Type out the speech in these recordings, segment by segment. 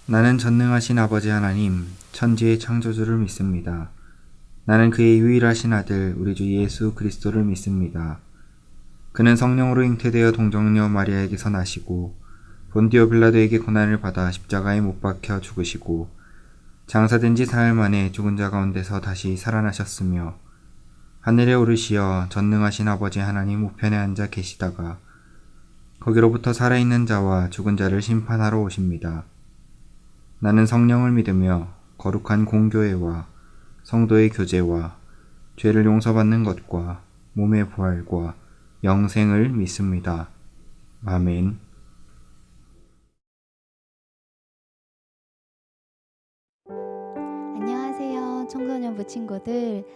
나는 전능하신 아버지 하나님, 천지의 창조주를 믿습니다. 나는 그의 유일하신 아들, 우리 주 예수 그리스도를 믿습니다. 그는 성령으로 잉태되어 동정녀 마리아에게서 나시고 본디오 빌라도에게 고난을 받아 십자가에 못 박혀 죽으시고 장사된 지 사흘 만에 죽은 자 가운데서 다시 살아나셨으며 하늘에 오르시어 전능하신 아버지 하나님 우편에 앉아 계시다가 거기로부터 살아있는 자와 죽은 자를 심판하러 오십니다. 나는 성령을 믿으며 거룩한 공교회와 성도의 교제와 죄를 용서받는 것과 몸의 부활과 영생을 믿습니다. 아멘. 안녕하세요, 청소년부 친구들.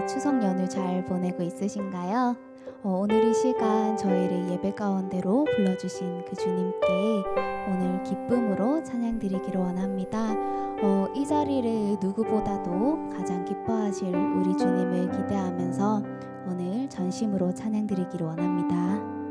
추석 연휴 잘 보내고 있으신가요? 오늘 이 시간 저희를 예배 가운데로 불러주신 그 주님께 오늘 기쁨으로 찬양드리기를 원합니다. 이 자리를 누구보다도 가장 기뻐하실 우리 주님을 기대하면서 오늘 전심으로 찬양드리기를 원합니다.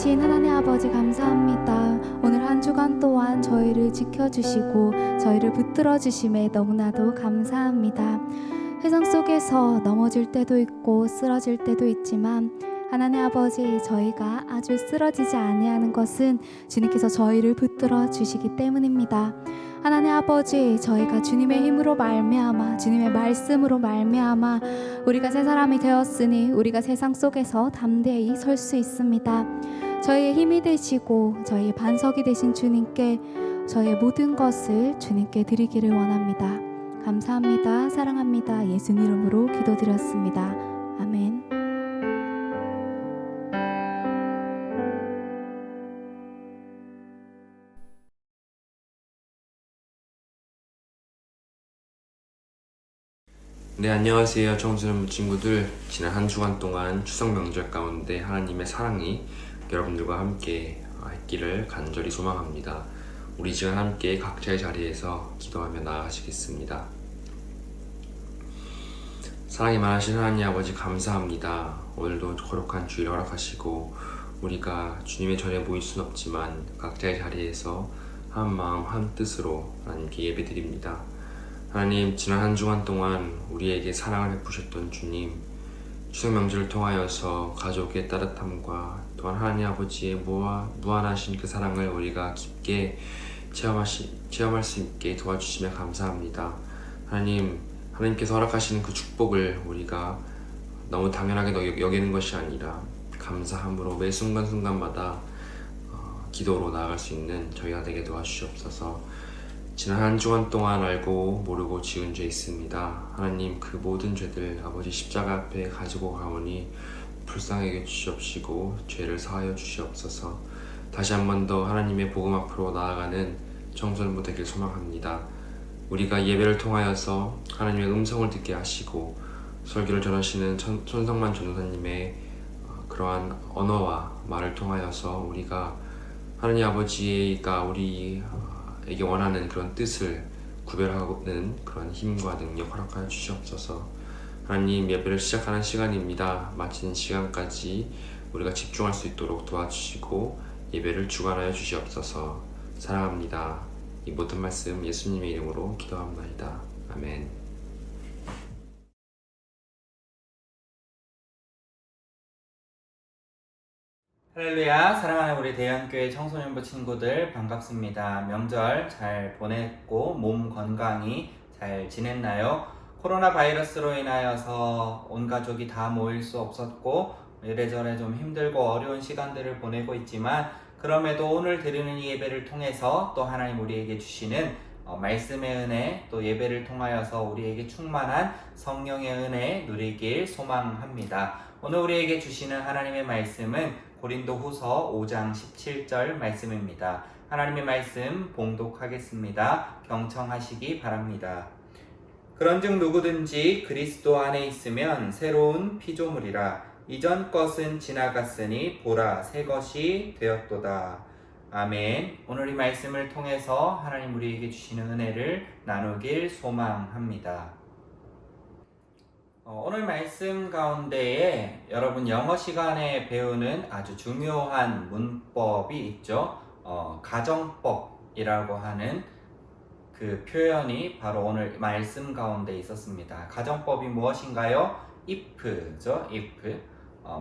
살아계신 하나님 아버지 감사합니다. 오늘 한 주간 동안 저희를 지켜주시고 저희를 붙들어 주심에 너무나도 감사합니다. 세상 속에서 넘어질 때도 있고 쓰러질 때도 있지만 하나님 아버지, 저희가 아주 쓰러지지 아니하는 것은 주님께서 저희를 붙들어 주시기 때문입니다. 하나님 아버지, 저희가 주님의 힘으로 말미암아 주님의 말씀으로 말미암아 우리가 새 사람이 되었으니 우리가 세상 속에서 담대히 설 수 있습니다. 저희의 힘이 되시고 저희의 반석이 되신 주님께 저희의 모든 것을 주님께 드리기를 원합니다. 감사합니다. 사랑합니다. 예수님 이름으로 기도드렸습니다. 아멘. 네, 안녕하세요. 청소년 친구들. 지난 한 주간 동안 추석 명절 가운데 하나님의 사랑이 여러분들과 함께 있기를 간절히 소망합니다. 우리 시간 함께 각자의 자리에서 기도하며 나아가시겠습니다. 사랑이 많으신 하나님 아버지 감사합니다. 오늘도 거룩한 주일 허락하시고 우리가 주님의 전에 모일 순 없지만 각자의 자리에서 한 마음 한 뜻으로 하나님께 예배드립니다. 하나님, 지난 한 주간 동안 우리에게 사랑을 베푸셨던 주님, 추석 명절을 통하여서 가족의 따뜻함과 또한 하나님 아버지의 무한하신 그 사랑을 우리가 깊게 체험할 수 있게 도와주시며 감사합니다. 하나님께서 허락하시는 그 축복을 우리가 너무 당연하게 여기는 것이 아니라 감사함으로 매 순간순간마다 기도로 나아갈 수 있는 저희가 되게 도와주시옵소서. 지난 한 주간 동안 알고 모르고 지은 죄 있습니다. 하나님, 그 모든 죄들 아버지 십자가 앞에 가지고 가오니 불쌍하게 주시옵시고 죄를 사하여 주시옵소서. 다시 한 번 더 하나님의 복음 앞으로 나아가는 청소년부 되길 소망합니다. 우리가 예배를 통하여서 하나님의 음성을 듣게 하시고 설교를 전하시는 손성만 전도사님의 그러한 언어와 말을 통하여서 우리가 하나님 아버지가 우리에게 원하는 그런 뜻을 구별하는 그런 힘과 능력 허락하여 주시옵소서. 하나님, 예배를 시작하는 시간입니다. 마치는 시간까지 우리가 집중할 수 있도록 도와주시고 예배를 주관하여 주시옵소서. 사랑합니다. 이 모든 말씀 예수님의 이름으로 기도합니다. 아멘. 할렐루야. 사랑하는 우리 대연교회 청소년부 친구들 반갑습니다. 명절 잘 보냈고 몸 건강히 잘 지냈나요? 코로나 바이러스로 인하여서 온 가족이 다 모일 수 없었고 이래저래 좀 힘들고 어려운 시간들을 보내고 있지만 그럼에도 오늘 드리는 이 예배를 통해서 또 하나님 우리에게 주시는 말씀의 은혜, 또 예배를 통하여서 우리에게 충만한 성령의 은혜 누리길 소망합니다. 오늘 우리에게 주시는 하나님의 말씀은 고린도후서 5장 17절 말씀입니다. 하나님의 말씀 봉독하겠습니다. 경청하시기 바랍니다. 그런즉 누구든지 그리스도 안에 있으면 새로운 피조물이라. 이전 것은 지나갔으니 보라 새 것이 되었도다. 아멘. 오늘 이 말씀을 통해서 하나님 우리에게 주시는 은혜를 나누길 소망합니다. 오늘 말씀 가운데에 여러분 영어 시간에 배우는 아주 중요한 문법이 있죠. 가정법이라고 하는 그 표현이 바로 오늘 말씀 가운데 있었습니다. 가정법이 무엇인가요? if죠. if.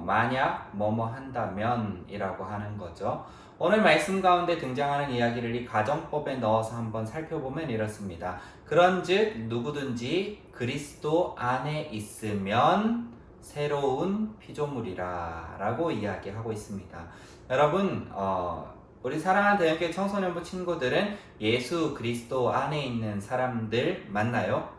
만약 뭐뭐 한다면 이라고 하는 거죠. 오늘 말씀 가운데 등장하는 이야기를 이 가정법에 넣어서 한번 살펴보면 이렇습니다. 그런즉 누구든지 그리스도 안에 있으면 새로운 피조물이라 라고 이야기하고 있습니다. 여러분, 우리 사랑하는 대형교회 청소년부 친구들은 예수 그리스도 안에 있는 사람들 맞나요?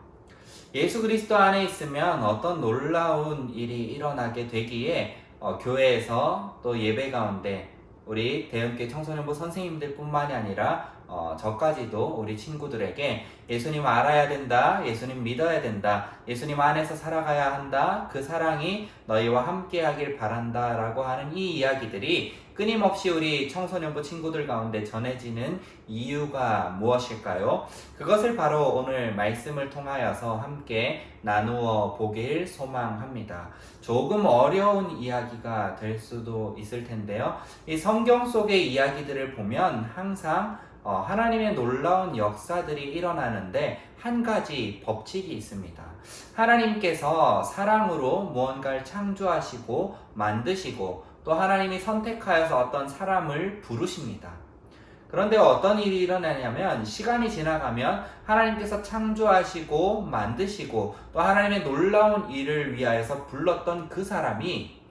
예수 그리스도 안에 있으면 어떤 놀라운 일이 일어나게 되기에 교회에서 또 예배 가운데 우리 대형교회 청소년부 선생님들 뿐만이 아니라 저까지도 우리 친구들에게 예수님 알아야 된다, 예수님 믿어야 된다, 예수님 안에서 살아가야 한다, 그 사랑이 너희와 함께 하길 바란다 라고 하는 이 이야기들이 끊임없이 우리 청소년부 친구들 가운데 전해지는 이유가 무엇일까요? 그것을 바로 오늘 말씀을 통하여서 함께 나누어 보길 소망합니다. 조금 어려운 이야기가 될 수도 있을 텐데요. 이 성경 속의 이야기들을 보면 항상 하나님의 놀라운 역사들이 일어나는데 한 가지 법칙이 있습니다. 하나님께서 사랑으로 무언가를 창조하시고 만드시고 또 하나님이 선택하여서 어떤 사람을 부르십니다. 그런데 어떤 일이 일어나냐면 시간이 지나가면 하나님께서 창조하시고 만드시고 또 하나님의 놀라운 일을 위하여서 불렀던 그 사람이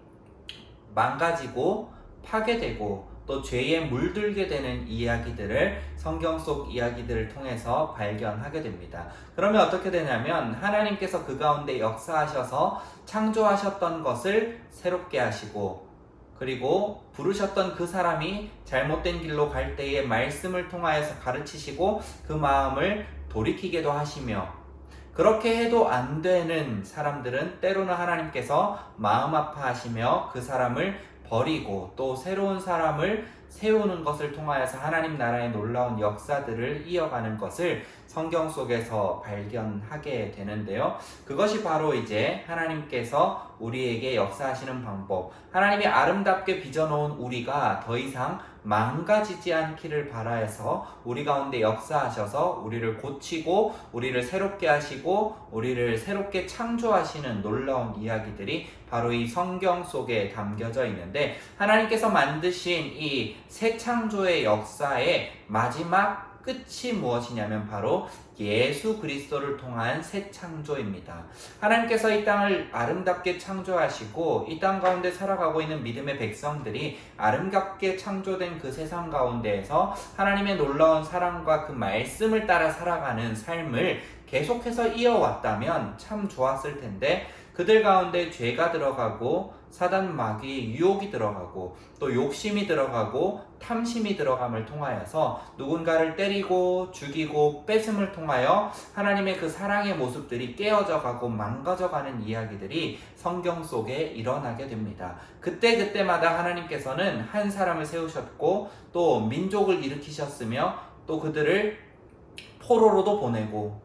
망가지고 파괴되고 또 죄에 물들게 되는 이야기들을 성경 속 이야기들을 통해서 발견하게 됩니다. 그러면 어떻게 되냐면 하나님께서 그 가운데 역사하셔서 창조하셨던 것을 새롭게 하시고 그리고 부르셨던 그 사람이 잘못된 길로 갈 때에 말씀을 통하여서 가르치시고 그 마음을 돌이키게도 하시며 그렇게 해도 안 되는 사람들은 때로는 하나님께서 마음 아파하시며 그 사람을 버리고 또 새로운 사람을 세우는 것을 통하여서 하나님 나라의 놀라운 역사들을 이어가는 것을 성경 속에서 발견하게 되는데요. 그것이 바로 이제 하나님께서 우리에게 역사하시는 방법, 하나님이 아름답게 빚어놓은 우리가 더 이상 망가지지 않기를 바라여서 우리 가운데 역사하셔서 우리를 고치고 우리를 새롭게 하시고 우리를 새롭게 창조하시는 놀라운 이야기들이 바로 이 성경 속에 담겨져 있는데 하나님께서 만드신 이 새 창조의 역사의 마지막 끝이 무엇이냐면 바로 예수 그리스도를 통한 새 창조입니다. 하나님께서 이 땅을 아름답게 창조하시고 이 땅 가운데 살아가고 있는 믿음의 백성들이 아름답게 창조된 그 세상 가운데에서 하나님의 놀라운 사랑과 그 말씀을 따라 살아가는 삶을 계속해서 이어왔다면 참 좋았을 텐데 그들 가운데 죄가 들어가고 사단 마귀의 유혹이 들어가고 또 욕심이 들어가고 탐심이 들어감을 통하여서 누군가를 때리고 죽이고 뺏음을 통하여 하나님의 그 사랑의 모습들이 깨어져 가고 망가져 가는 이야기들이 성경 속에 일어나게 됩니다. 그때마다 하나님께서는 한 사람을 세우셨고 또 민족을 일으키셨으며 또 그들을 포로로도 보내고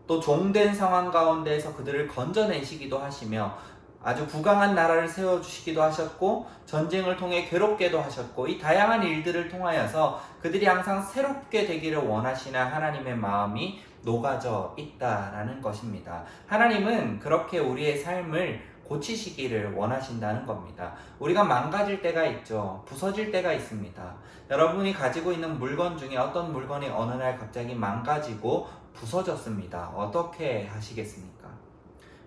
또 종된 상황 가운데에서 그들을 건져내시기도 하시며 아주 부강한 나라를 세워주시기도 하셨고 전쟁을 통해 괴롭게도 하셨고 이 다양한 일들을 통하여서 그들이 항상 새롭게 되기를 원하시는 하나님의 마음이 녹아져 있다라는 것입니다. 하나님은 그렇게 우리의 삶을 고치시기를 원하신다는 겁니다. 우리가 망가질 때가 있죠. 부서질 때가 있습니다. 여러분이 가지고 있는 물건 중에 어떤 물건이 어느 날 갑자기 망가지고 부서졌습니다. 어떻게 하시겠습니까?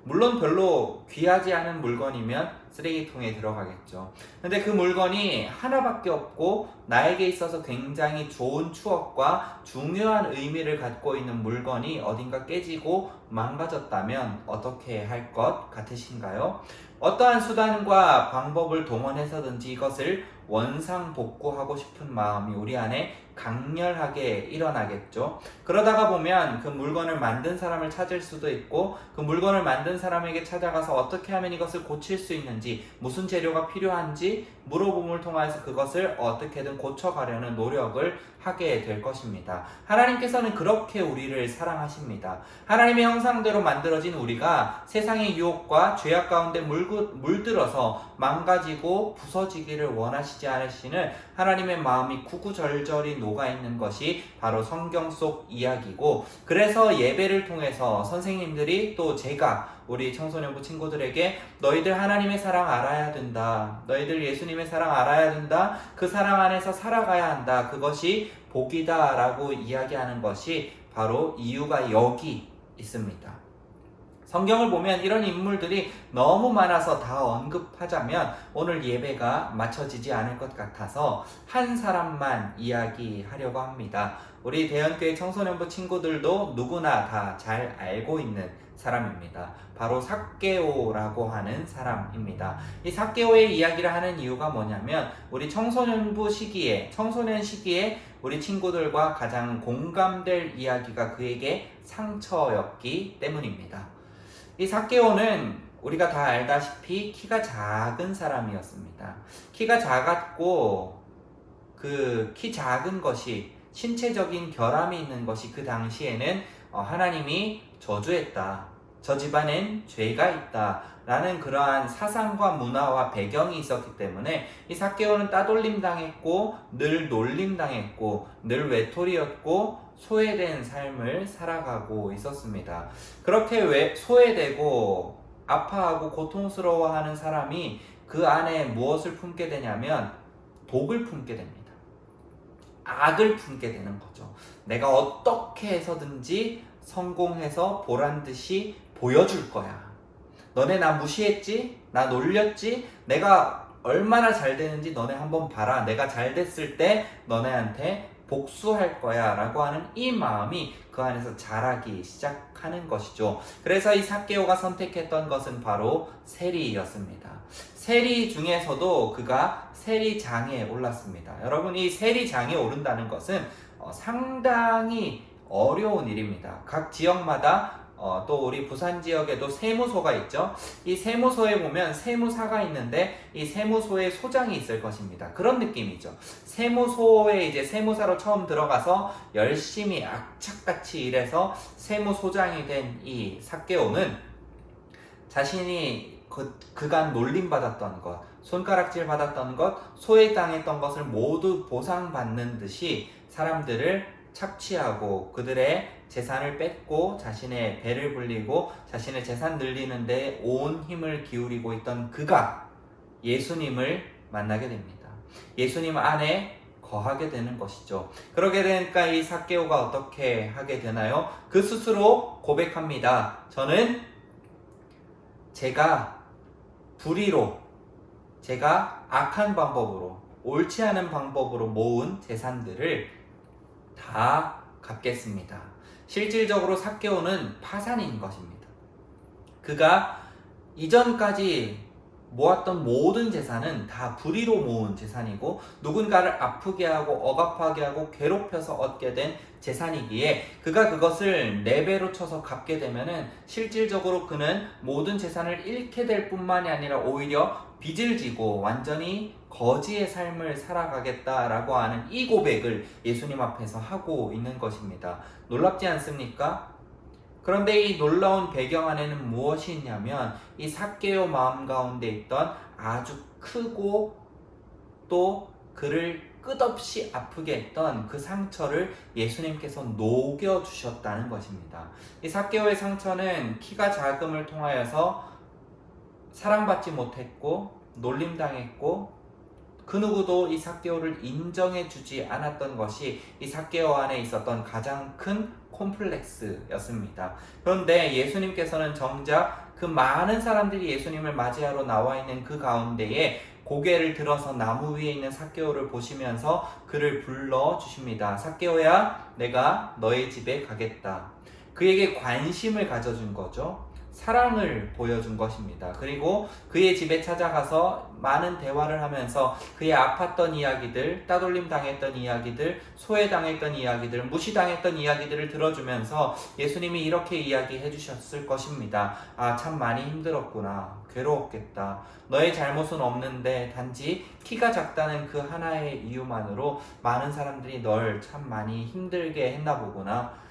물론 별로 귀하지 않은 물건이면 쓰레기통에 들어가겠죠. 근데 그 물건이 하나밖에 없고 나에게 있어서 굉장히 좋은 추억과 중요한 의미를 갖고 있는 물건이 어딘가 깨지고 망가졌다면 어떻게 할 것 같으신가요? 어떠한 수단과 방법을 동원해서든지 이것을 원상복구하고 싶은 마음이 우리 안에 강렬하게 일어나겠죠. 그러다가 보면 그 물건을 만든 사람을 찾을 수도 있고 그 물건을 만든 사람에게 찾아가서 어떻게 하면 이것을 고칠 수 있는지 무슨 재료가 필요한지 물어봄을 통해서 그것을 어떻게든 고쳐가려는 노력을 하게 될 것입니다. 하나님께서는 그렇게 우리를 사랑하십니다. 하나님의 형상대로 만들어진 우리가 세상의 유혹과 죄악 가운데 물들어서 망가지고 부서지기를 원하시지 않으시는 하나님의 마음이 구구절절히 녹아있는 것이 바로 성경 속 이야기고 그래서 예배를 통해서 선생님들이 또 제가 우리 청소년부 친구들에게 너희들 하나님의 사랑 알아야 된다. 너희들 예수님의 사랑 알아야 된다. 그 사랑 안에서 살아가야 한다. 그것이 복이다 라고 이야기하는 것이 바로 이유가 여기 있습니다. 성경을 보면 이런 인물들이 너무 많아서 다 언급하자면 오늘 예배가 맞춰지지 않을 것 같아서 한 사람만 이야기하려고 합니다. 우리 대연교회 청소년부 친구들도 누구나 다 잘 알고 있는 사람입니다. 바로 삭개오라고 하는 사람입니다. 이 삭개오의 이야기를 하는 이유가 뭐냐면 우리 청소년 시기에 우리 친구들과 가장 공감될 이야기가 그에게 상처였기 때문입니다. 이 삭개오는 우리가 다 알다시피 키가 작은 사람이었습니다. 키가 작았고 그 키 작은 것이 신체적인 결함이 있는 것이 그 당시에는 하나님이 저주했다. 저 집안엔 죄가 있다. 라는 그러한 사상과 문화와 배경이 있었기 때문에 이 삭개오는 따돌림 당했고 늘 놀림 당했고 늘 외톨이였고 소외된 삶을 살아가고 있었습니다. 그렇게 소외되고 아파하고 고통스러워하는 사람이 그 안에 무엇을 품게 되냐면 독을 품게 됩니다. 악을 품게 되는 거죠. 내가 어떻게 해서든지 성공해서 보란듯이 보여줄 거야. 너네 나 무시했지? 나 놀렸지? 내가 얼마나 잘 되는지 너네 한번 봐라. 내가 잘 됐을 때 너네한테 복수할 거야 라고 하는 이 마음이 그 안에서 자라기 시작하는 것이죠. 그래서 이 삭개오가 선택했던 것은 바로 세리였습니다. 세리 중에서도 그가 세리장에 올랐습니다. 여러분, 이 세리장에 오른다는 것은 상당히 어려운 일입니다. 각 지역마다 또 우리 부산 지역에도 세무소가 있죠. 이 세무소에 보면 세무사가 있는데 이 세무소에 소장이 있을 것입니다. 그런 느낌이죠. 세무소에 이제 세무사로 처음 들어가서 열심히 악착같이 일해서 세무소장이 된 이 삭개오는 자신이 그간 놀림받았던 것, 손가락질 받았던 것, 소외당했던 것을 모두 보상받는 듯이 사람들을 착취하고 그들의 재산을 뺏고 자신의 배를 불리고 자신의 재산 늘리는 데 온 힘을 기울이고 있던 그가 예수님을 만나게 됩니다. 예수님 안에 거하게 되는 것이죠. 그러게 되니까 이 삭개오가 어떻게 하게 되나요? 그 스스로 고백합니다. 저는 제가 불의로, 제가 악한 방법으로, 옳지 않은 방법으로 모은 재산들을 다 갚겠습니다. 실질적으로 삭개오는 파산인 것입니다. 그가 이전까지 모았던 모든 재산은 다 불의로 모은 재산이고 누군가를 아프게 하고 억압하게 하고 괴롭혀서 얻게 된 재산이기에 그가 그것을 4배로 쳐서 갚게 되면은 실질적으로 그는 모든 재산을 잃게 될 뿐만이 아니라 오히려 빚을 지고 완전히 거지의 삶을 살아가겠다라고 하는 이 고백을 예수님 앞에서 하고 있는 것입니다. 놀랍지 않습니까? 그런데 이 놀라운 배경 안에는 무엇이 있냐면 이 삭개오 마음 가운데 있던 아주 크고 또 그를 끝없이 아프게 했던 그 상처를 예수님께서 녹여주셨다는 것입니다. 이 삭개오의 상처는 키가 작음을 통하여서 사랑받지 못했고 놀림당했고 그 누구도 이 삭개오를 인정해주지 않았던 것이 이 삭개오 안에 있었던 가장 큰 콤플렉스였습니다. 그런데 예수님께서는 정작 그 많은 사람들이 예수님을 맞이하러 나와 있는 그 가운데에 고개를 들어서 나무 위에 있는 삭개오를 보시면서 그를 불러주십니다. 삭개오야, 내가 너의 집에 가겠다. 그에게 관심을 가져준 거죠. 사랑을 보여준 것입니다. 그리고 그의 집에 찾아가서 많은 대화를 하면서 그의 아팠던 이야기들, 따돌림 당했던 이야기들, 소외당했던 이야기들, 무시당했던 이야기들을 들어주면서 예수님이 이렇게 이야기해 주셨을 것입니다. 아, 참 많이 힘들었구나. 괴로웠겠다. 너의 잘못은 없는데 단지 키가 작다는 그 하나의 이유만으로 많은 사람들이 널 참 많이 힘들게 했나 보구나.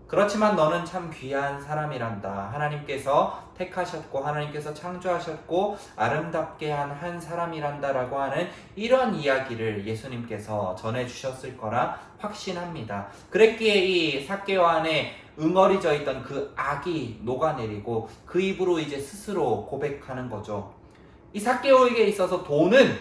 그렇지만 너는 참 귀한 사람이란다. 하나님께서 택하셨고 하나님께서 창조하셨고 아름답게 한 사람이란다 라고 하는 이런 이야기를 예수님께서 전해주셨을 거라 확신합니다. 그랬기에 이 삭개오 안에 응어리져 있던 그 악이 녹아내리고 그 입으로 이제 스스로 고백하는 거죠. 이 삭개오에게 있어서 돈은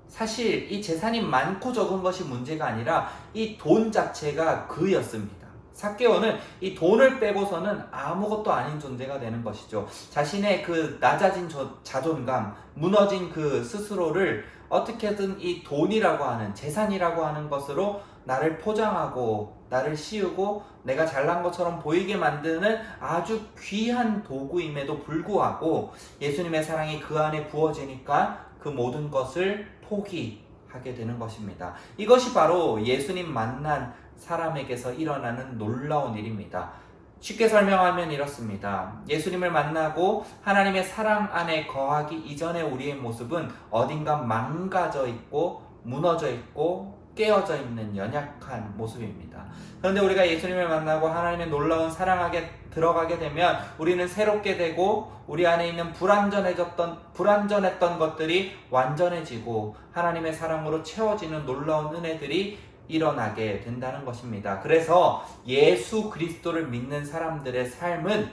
사실 이 재산이 많고 적은 것이 문제가 아니라 이 돈 자체가 그였습니다. 삭개오는 이 돈을 빼고서는 아무것도 아닌 존재가 되는 것이죠. 자신의 그 낮아진 자존감, 무너진 그 스스로를 어떻게든 이 돈이라고 하는, 재산이라고 하는 것으로 나를 포장하고 나를 씌우고 내가 잘난 것처럼 보이게 만드는 아주 귀한 도구임에도 불구하고 예수님의 사랑이 그 안에 부어지니까 그 모든 것을 포기하게 하게 되는 것입니다. 이것이 바로 예수님 만난 사람에게서 일어나는 놀라운 일입니다. 쉽게 설명하면 이렇습니다. 예수님을 만나고 하나님의 사랑 안에 거하기 이전의 우리의 모습은 어딘가 망가져 있고 무너져 있고 깨어져 있는 연약한 모습입니다. 그런데 우리가 예수님을 만나고 하나님의 놀라운 사랑 안에 들어가게 되면 우리는 새롭게 되고 우리 안에 있는 불완전했던 것들이 완전해지고 하나님의 사랑으로 채워지는 놀라운 은혜들이 일어나게 된다는 것입니다. 그래서 예수 그리스도를 믿는 사람들의 삶은,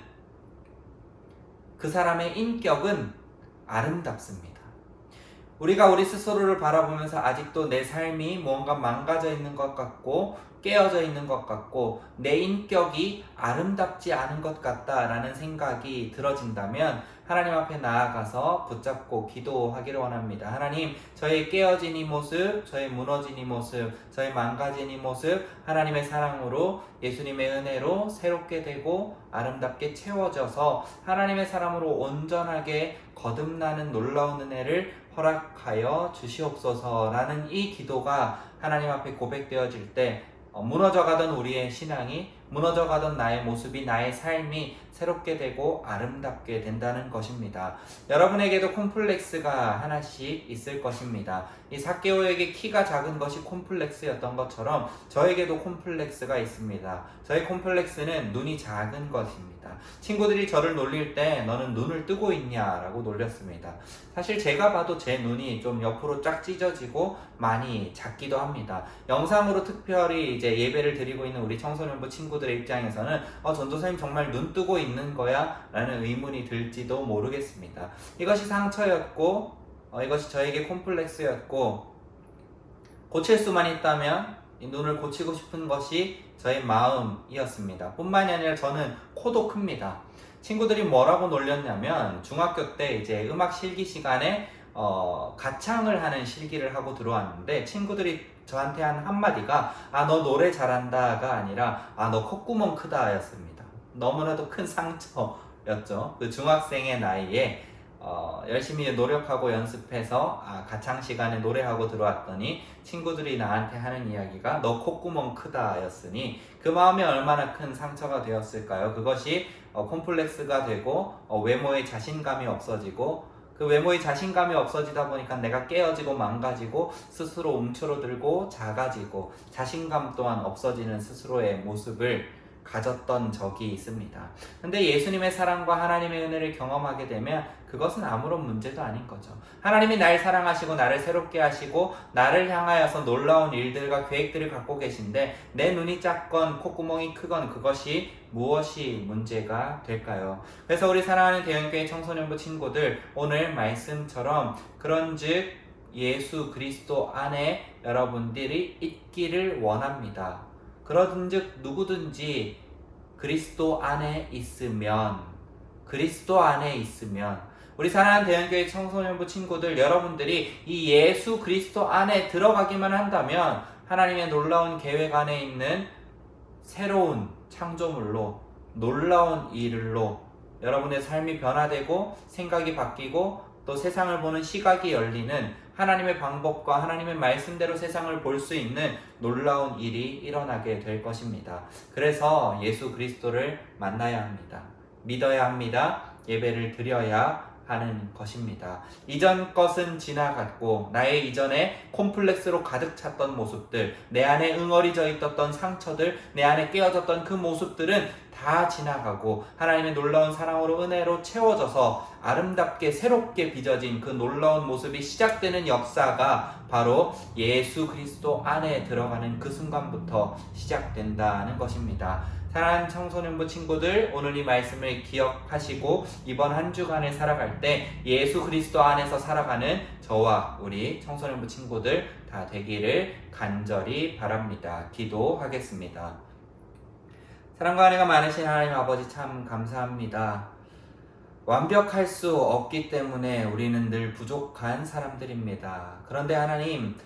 그 사람의 인격은 아름답습니다. 우리가 우리 스스로를 바라보면서 아직도 내 삶이 뭔가 망가져 있는 것 같고 깨어져 있는 것 같고 내 인격이 아름답지 않은 것 같다라는 생각이 들어진다면 하나님 앞에 나아가서 붙잡고 기도하기를 원합니다. 하나님, 저의 깨어진 이 모습, 저의 무너진 이 모습, 저의 망가진 이 모습 하나님의 사랑으로, 예수님의 은혜로 새롭게 되고 아름답게 채워져서 하나님의 사람으로 온전하게 거듭나는 놀라운 은혜를 허락하여 주시옵소서라는 이 기도가 하나님 앞에 고백되어질 때 무너져가던 우리의 신앙이, 무너져가던 나의 모습이, 나의 삶이 새롭게 되고 아름답게 된다는 것입니다. 여러분에게도 콤플렉스가 하나씩 있을 것입니다. 이 삭개오에게 키가 작은 것이 콤플렉스였던 것처럼 저에게도 콤플렉스가 있습니다. 저의 콤플렉스는 눈이 작은 것입니다. 친구들이 저를 놀릴 때 너는 눈을 뜨고 있냐 라고 놀렸습니다. 사실 제가 봐도 제 눈이 좀 옆으로 쫙 찢어지고 많이 작기도 합니다. 영상으로 특별히 이제 예배를 드리고 있는 우리 청소년부 친구들의 입장에서는 전도사님 정말 눈 뜨고 있는 거야? 라는 의문이 들지도 모르겠습니다. 이것이 상처였고 이것이 저에게 콤플렉스였고, 고칠 수만 있다면 이 눈을 고치고 싶은 것이 저의 마음이었습니다. 뿐만이 아니라 저는 코도 큽니다. 친구들이 뭐라고 놀렸냐면, 중학교 때 이제 음악 실기 시간에 가창을 하는 실기를 하고 들어왔는데 친구들이 저한테 한 한마디가 너 노래 잘한다가 아니라 너 콧구멍 크다 였습니다. 너무나도 큰 상처였죠. 그 중학생의 나이에 열심히 노력하고 연습해서 가창 시간에 노래하고 들어왔더니 친구들이 나한테 하는 이야기가 너 콧구멍 크다 였으니 그 마음이 얼마나 큰 상처가 되었을까요? 그것이 콤플렉스가 되고 외모에 자신감이 없어지고, 그 외모의 자신감이 없어지다 보니까 내가 깨어지고 망가지고 스스로 움츠러들고 작아지고 자신감 또한 없어지는 스스로의 모습을 가졌던 적이 있습니다. 근데 예수님의 사랑과 하나님의 은혜를 경험하게 되면 그것은 아무런 문제도 아닌 거죠. 하나님이 날 사랑하시고 나를 새롭게 하시고 나를 향하여서 놀라운 일들과 계획들을 갖고 계신데 내 눈이 작건 콧구멍이 크건 그것이 무엇이 문제가 될까요? 그래서 우리 사랑하는 대형교회 청소년부 친구들, 오늘 말씀처럼 그런즉 예수 그리스도 안에 여러분들이 있기를 원합니다. 그런즉 누구든지 그리스도 안에 있으면, 우리 사랑하는 대형교회 청소년부 친구들, 여러분들이 이 예수 그리스도 안에 들어가기만 한다면 하나님의 놀라운 계획 안에 있는 새로운 창조물로, 놀라운 일로 여러분의 삶이 변화되고 생각이 바뀌고 또 세상을 보는 시각이 열리는, 하나님의 방법과 하나님의 말씀대로 세상을 볼 수 있는 놀라운 일이 일어나게 될 것입니다. 그래서 예수 그리스도를 만나야 합니다. 믿어야 합니다. 예배를 드려야 하는 것입니다. 이전 것은 지나갔고 나의 이전에 콤플렉스로 가득 찼던 모습들, 내 안에 응어리져 있었던 상처들, 내 안에 깨어졌던 그 모습들은 다 지나가고 하나님의 놀라운 사랑으로 은혜로 채워져서 아름답게 새롭게 빚어진 그 놀라운 모습이 시작되는 역사가 바로 예수 그리스도 안에 들어가는 그 순간부터 시작된다는 것입니다. 사랑하는 청소년부 친구들, 오늘 이 말씀을 기억하시고 이번 한 주간을 살아갈 때 예수 그리스도 안에서 살아가는 저와 우리 청소년부 친구들 다 되기를 간절히 바랍니다. 기도하겠습니다. 사랑과 은혜가 많으신 하나님 아버지, 참 감사합니다. 완벽할 수 없기 때문에 우리는 늘 부족한 사람들입니다. 그런데 하나님,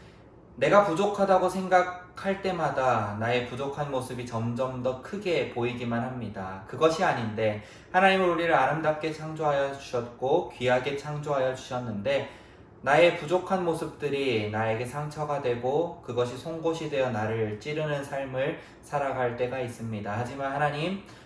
내가 부족하다고 생각할 때마다 나의 부족한 모습이 점점 더 크게 보이기만 합니다. 그것이 아닌데 하나님은 우리를 아름답게 창조하여 주셨고 귀하게 창조하여 주셨는데 나의 부족한 모습들이 나에게 상처가 되고 그것이 송곳이 되어 나를 찌르는 삶을 살아갈 때가 있습니다. 하지만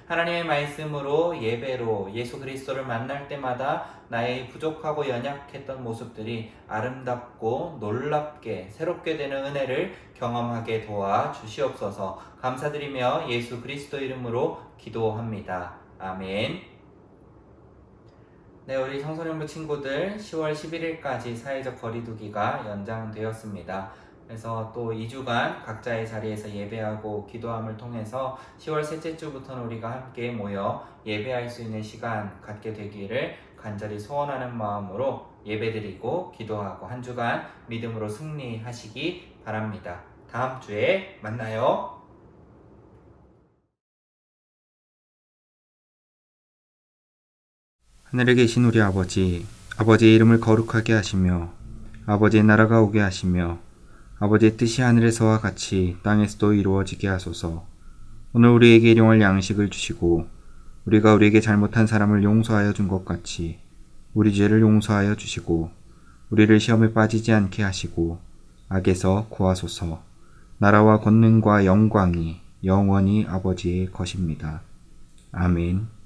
하나님의 말씀으로 예배로 예수 그리스도를 만날 때마다 나의 부족하고 연약했던 모습들이 아름답고 놀랍게 새롭게 되는 은혜를 경험하게 도와 주시옵소서. 감사드리며 예수 그리스도 이름으로 기도합니다. 아멘. 네, 우리 청소년부 친구들 10월 11일까지 사회적 거리두기가 연장되었습니다. 그래서 또 2주간 각자의 자리에서 예배하고 기도함을 통해서 10월 셋째 주부터는 우리가 함께 모여 예배할 수 있는 시간 갖게 되기를 간절히 소원하는 마음으로 예배드리고 기도하고 한 주간 믿음으로 승리하시기 바랍니다. 다음 주에 만나요. 하늘에 계신 우리 아버지, 아버지의 이름을 거룩하게 하시며 아버지의 나라가 오게 하시며 아버지의 뜻이 하늘에서와 같이 땅에서도 이루어지게 하소서. 오늘 우리에게 일용할 양식을 주시고 우리가 우리에게 잘못한 사람을 용서하여 준 것 같이 우리 죄를 용서하여 주시고 우리를 시험에 빠지지 않게 하시고 악에서 구하소서. 나라와 권능과 영광이 영원히 아버지의 것입니다. 아멘.